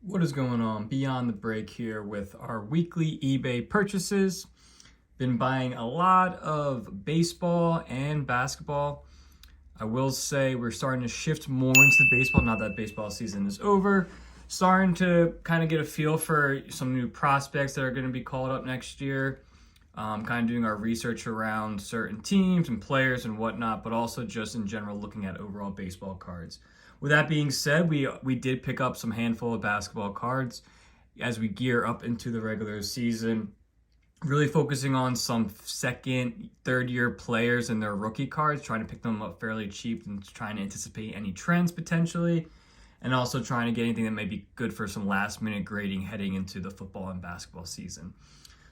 What is going on? Beyond the break here with our weekly eBay purchases. Been buying a lot of baseball and basketball. I will say we're starting to shift more into baseball, now that baseball season is over. Starting to kind of get a feel for some new prospects that are going to be called up next year. Kind of doing our research around certain teams and players and whatnot, but also just in general looking at overall baseball cards. With that being said, we did pick up some handful of basketball cards as we gear up into the regular season. Really focusing on some second, third year players and their rookie cards, trying to pick them up fairly cheap and trying to anticipate any trends potentially. And also trying to get anything that may be good for some last minute grading heading into the football and basketball season.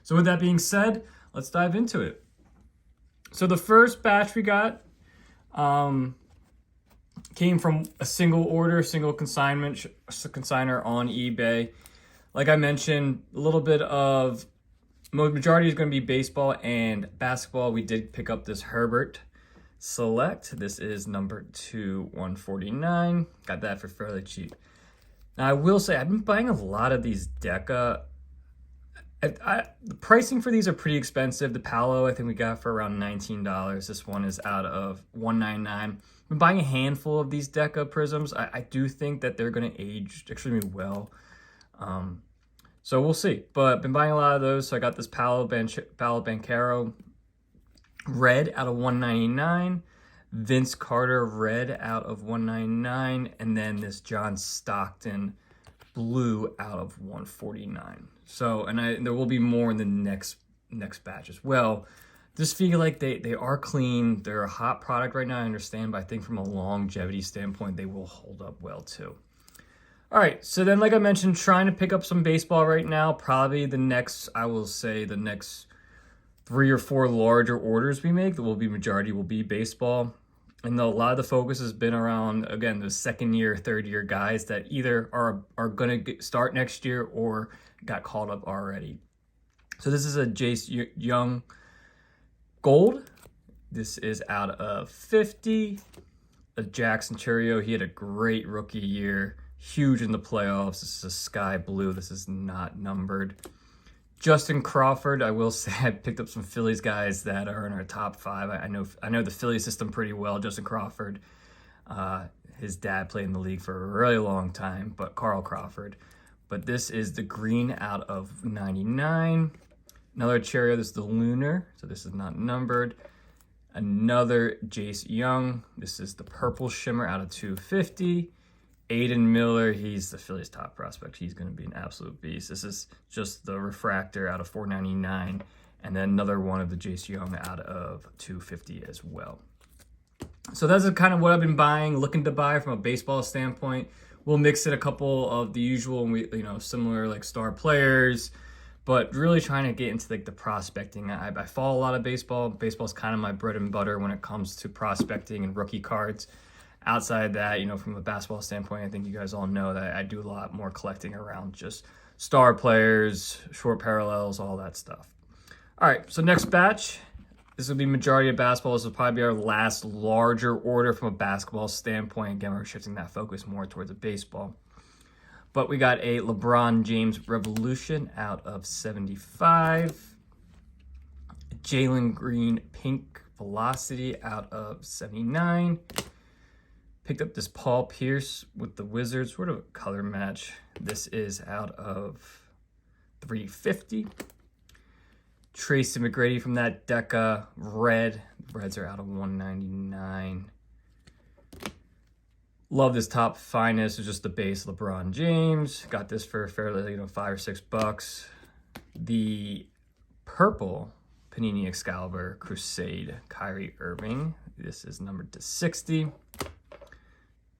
So with that being said, let's dive into it. So the first batch we got came from a single order, single consigner on eBay. Like I mentioned, a little bit of majority is going to be baseball and basketball. We did pick up this Herbert Select. This is number 2/149. Got that for fairly cheap. Now I will say I've been buying a lot of these Deca. The pricing for these are pretty expensive. The Palo I think we got for around $19. This one is out of $199. I've been buying a handful of these Deca prisms. I do think that they're going to age extremely well. So we'll see. But I've been buying a lot of those. So I got this Palo Banchero red out of $199. Vince Carter red out of $199. And then this John Stockton blue out of $149. So, and there will be more in the next batch as well. Just feel like they are clean. They're a hot product right now, I understand, but I think from a longevity standpoint, they will hold up well too. All right, so then like I mentioned, trying to pick up some baseball right now. Probably the next 3 or 4 larger orders we make, majority will be baseball. And a lot of the focus has been around, again, the second year, third year guys that either are going to start next year or got called up already. So this is a Jace Young Gold. This is out of 50. A Jackson Churio. He had a great rookie year. Huge in the playoffs. This is a sky blue. This is not numbered. Justin Crawford, I will say I picked up some Phillies guys that are in our top 5. I know the Philly system pretty well. Justin Crawford, his dad played in the league for a really long time, but Carl Crawford. But this is the green out of 99. Another Cheerio, this is the Lunar, so this is not numbered. Another Jace Young, this is the purple shimmer out of 250. Aiden Miller, he's the Phillies' top prospect. He's going to be an absolute beast. This is just the refractor out of $499, and then another one of the Jace Young out of $250 as well. So that's kind of what I've been buying, looking to buy from a baseball standpoint. We'll mix in a couple of the usual, similar like star players, but really trying to get into like the prospecting. I follow a lot of baseball. Baseball's kind of my bread and butter when it comes to prospecting and rookie cards. Outside that, from a basketball standpoint, I think you guys all know that I do a lot more collecting around just star players, short parallels, all that stuff. All right, so next batch, this will be majority of basketball. This will probably be our last larger order from a basketball standpoint. Again, we're shifting that focus more towards a baseball. But we got a LeBron James Revolution out of 75. Jalen Green Pink Velocity out of 79. Picked up this Paul Pierce with the Wizards, sort of a color match. This is out of 350. Tracy McGrady from that Deca red. Reds are out of 199. Love this Top Finest. It's just the base LeBron James. Got this for fairly, $5 or $6. The purple Panini Excalibur Crusade Kyrie Irving. This is numbered to 60.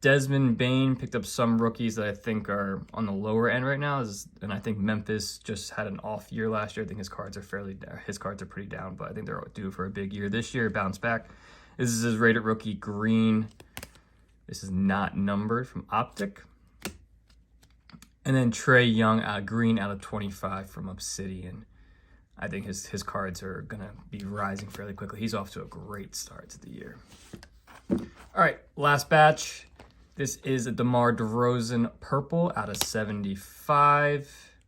Desmond Bain, picked up some rookies that I think are on the lower end right now, and I think Memphis just had an off year last year. I think his cards are pretty down, but I think they're due for a big year this year, bounce back. This is his rated rookie green. This is not numbered from Optic. And then Trey Young green out of 25 from Obsidian. I think his cards are going to be rising fairly quickly. He's off to a great start to the year. All right, last batch. This is a DeMar DeRozan purple out of 75.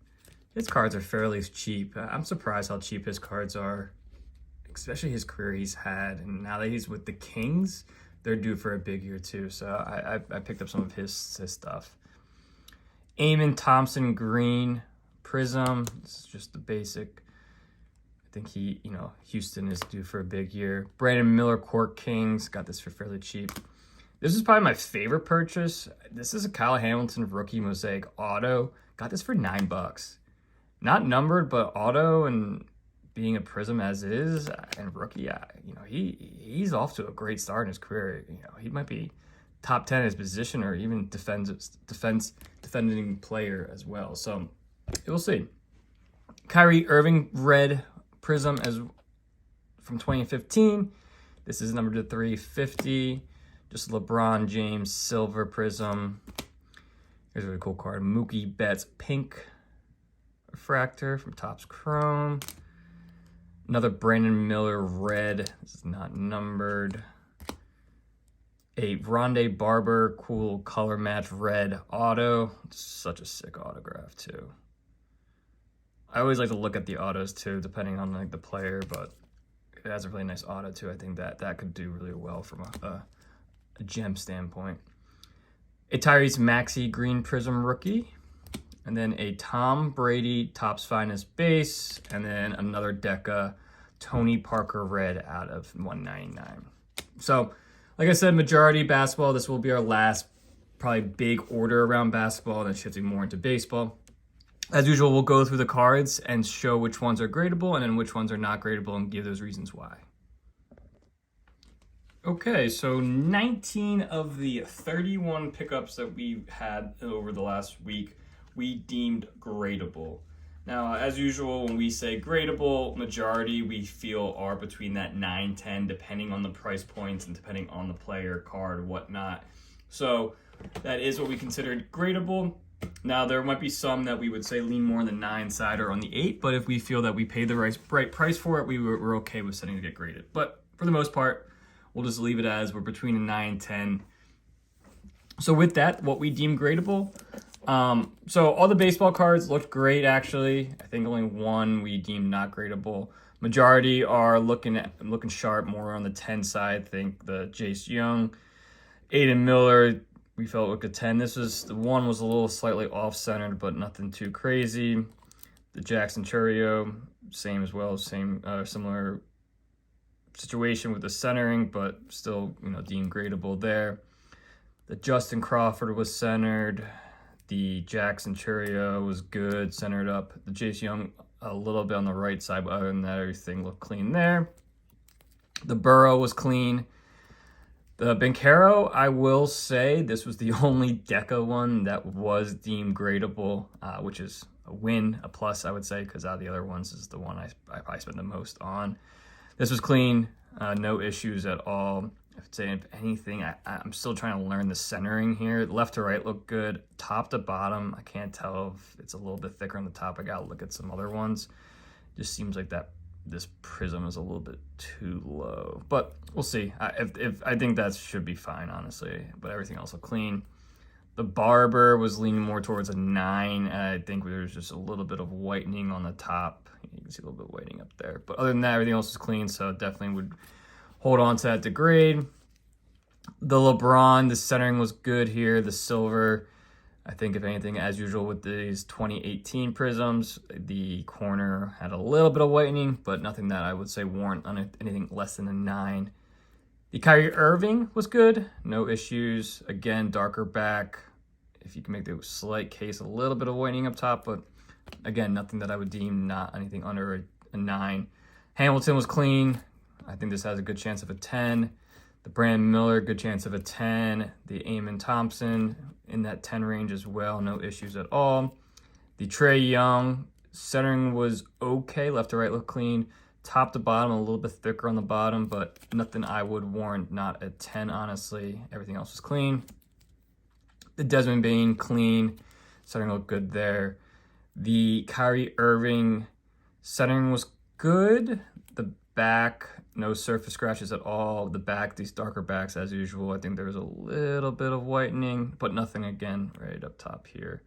His cards are fairly cheap. I'm surprised how cheap his cards are, especially his career he's had. And now that he's with the Kings, they're due for a big year too. So I picked up some of his stuff. Eamon Thompson green prism. This is just the basic. I think Houston is due for a big year. Brandon Miller Court Kings. Got this for fairly cheap. This is probably my favorite purchase. This is a Kyle Hamilton rookie mosaic auto. Got this for $9. Not numbered, but auto, and being a prism as is, and rookie, he's off to a great start in his career. He might be top 10 in his position, or even defending player as well. So we'll see. Kyrie Irving red prism as from 2015. This is numbered to 350. Just LeBron James silver prism. Here's a really cool card. Mookie Betts pink refractor from Topps Chrome. Another Brandon Miller red. This is not numbered. A Rondé Barber cool color match red auto. Such a sick autograph too. I always like to look at the autos too, depending on the player, but it has a really nice auto too. I think that could do really well from a gem standpoint. A Tyrese Maxey green prism rookie, and then a Tom Brady Topps Finest base, and then another Deca Tony Parker red out of 199. So like I said, majority basketball. This will be our last probably big order around basketball, and then shifting more into baseball. As usual, we'll go through the cards and show which ones are gradable and then which ones are not gradable, and give those reasons why. Okay, so 19 of the 31 pickups that we had over the last week, we deemed gradable. Now, as usual, when we say gradable, majority we feel are between that 9, 10, depending on the price points and depending on the player, card, whatnot. So that is what we considered gradable. Now, there might be some that we would say lean more on the 9 side or on the 8, but if we feel that we paid the right price for it, we're okay with setting to get graded. But for the most part, we'll just leave it as we're between a 9 and 10. So with that, what we deem gradable. So all the baseball cards looked great, actually. I think only one we deemed not gradable. Majority are looking sharp, more on the 10 side. I think the Jace Young, Aiden Miller, we felt looked a 10. The one was a little slightly off-centered, but nothing too crazy. The Jackson Churio, same as well, similar situation with the centering, but still, deemed gradable there. The Justin Crawford was centered. The Jackson Churio was good, centered up. The Jace Young a little bit on the right side, but other than that, everything looked clean there. The Burrow was clean. The Banchero, I will say, this was the only Deca one that was deemed gradable, which is a win, a plus, I would say, because out of the other ones, this is the one I probably spent the most on. This was clean, no issues at all. I would say, if anything, I'm still trying to learn the centering here. Left to right looked good. Top to bottom, I can't tell if it's a little bit thicker on the top. I got to look at some other ones. Just seems like this prism is a little bit too low, but we'll see. I think that should be fine, honestly, but everything else looked clean. The Barber was leaning more towards a 9. I think there's just a little bit of whitening on the top. You can see a little bit of whitening up there, but other than that, everything else is clean, so definitely would hold on to that to grade. The LeBron, the centering was good here. The silver, I think, if anything, as usual with these 2018 prisms, the corner had a little bit of whitening, but nothing that I would say warrant on anything less than a 9. The Kyrie Irving was good. No issues. Again, darker back. If you can make the slight case, a little bit of whitening up top, but again, nothing that I would deem not anything under a 9. Hamilton was clean. I think this has a good chance of a 10. The Brandon Miller, good chance of a 10. The Eamon Thompson in that 10 range as well. No issues at all. The Trae Young, centering was okay. Left to right looked clean. Top to bottom, a little bit thicker on the bottom, but nothing I would warrant not a 10, honestly. Everything else was clean. The Desmond Bain, clean. Centering looked good there. The Kyrie Irving, centering was good. The back No surface scratches at all. The back, these darker backs as usual. I think there was a little bit of whitening, but nothing again right up top here.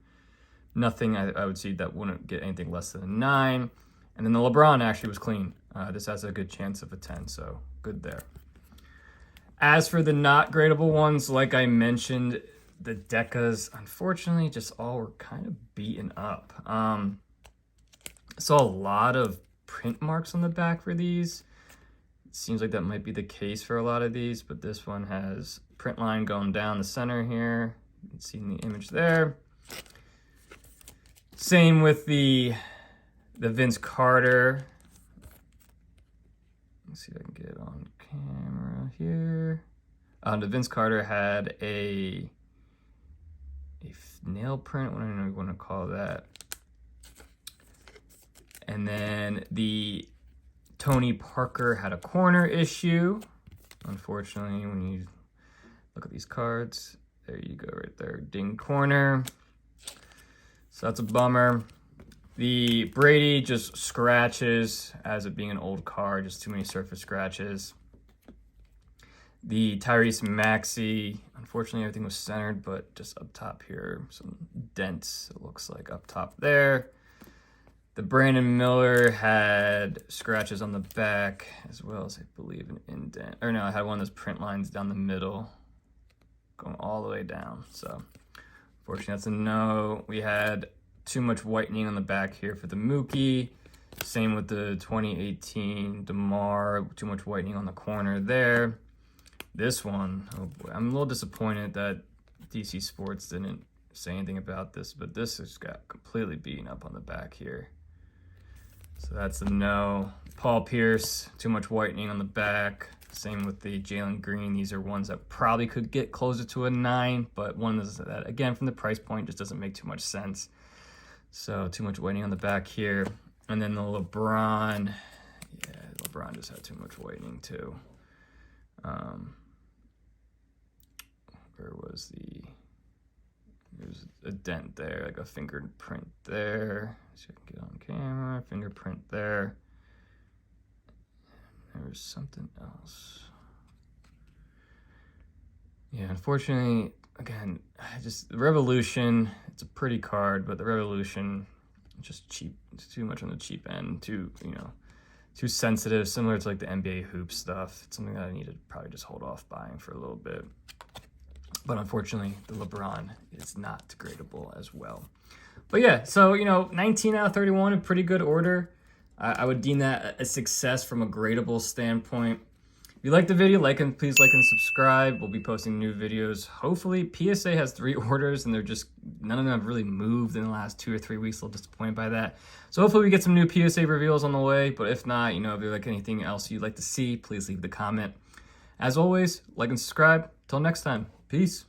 Nothing I would see that wouldn't get anything less than a 9. And then the LeBron actually was clean. This has a good chance of a 10, so good there. As for the not gradable ones, like I mentioned, the Decas, unfortunately, just all were kind of beaten up. Saw a lot of print marks on the back for these. It seems like that might be the case for a lot of these, but this one has print line going down the center here. You can see in the image there. Same with the Vince Carter. Let's see if I can get it on camera here. The Vince Carter had a nail print, what do I want to call that? And then the Tony Parker had a corner issue. Unfortunately, when you look at these cards, there you go right there, ding corner. So that's a bummer. The Brady just scratches as it being an old card, just too many surface scratches. The Tyrese Maxey, unfortunately everything was centered, but just up top here, some dents, it looks like up top there. The Brandon Miller had scratches on the back, as well as I believe an indent. Or no, I had one of those print lines down the middle, going all the way down. So, unfortunately, that's a no. We had too much whitening on the back here for the Mookie. Same with the 2018 DeMar, too much whitening on the corner there. This one, oh boy, I'm a little disappointed that DC Sports didn't say anything about this, but this has got completely beaten up on the back here. So that's a no. Paul Pierce, too much whitening on the back. Same with the Jalen Green. These are ones that probably could get closer to a 9, but one is that, again, from the price point, just doesn't make too much sense. So too much whitening on the back here. And then the LeBron, yeah, LeBron just had too much whitening too. Where was there's a dent there, like a fingerprint there. So you can get on camera, fingerprint there. There was something else. Yeah, unfortunately, again, the Revolution, it's a pretty card, but the Revolution, just cheap. It's too much on the cheap end, too sensitive, similar to like the NBA hoop stuff. It's something that I need to probably just hold off buying for a little bit. But unfortunately, the LeBron is not gradable as well. But yeah, so, 19 out of 31, a pretty good order. I would deem that a success from a gradable standpoint. If you like the video, please like and subscribe. We'll be posting new videos. Hopefully, PSA has 3 orders, and none of them have really moved in the last 2 or 3 weeks. A little disappointed by that. So hopefully we get some new PSA reveals on the way. But if not, if you like anything else you'd like to see, please leave the comment. As always, like and subscribe. Till next time. Peace.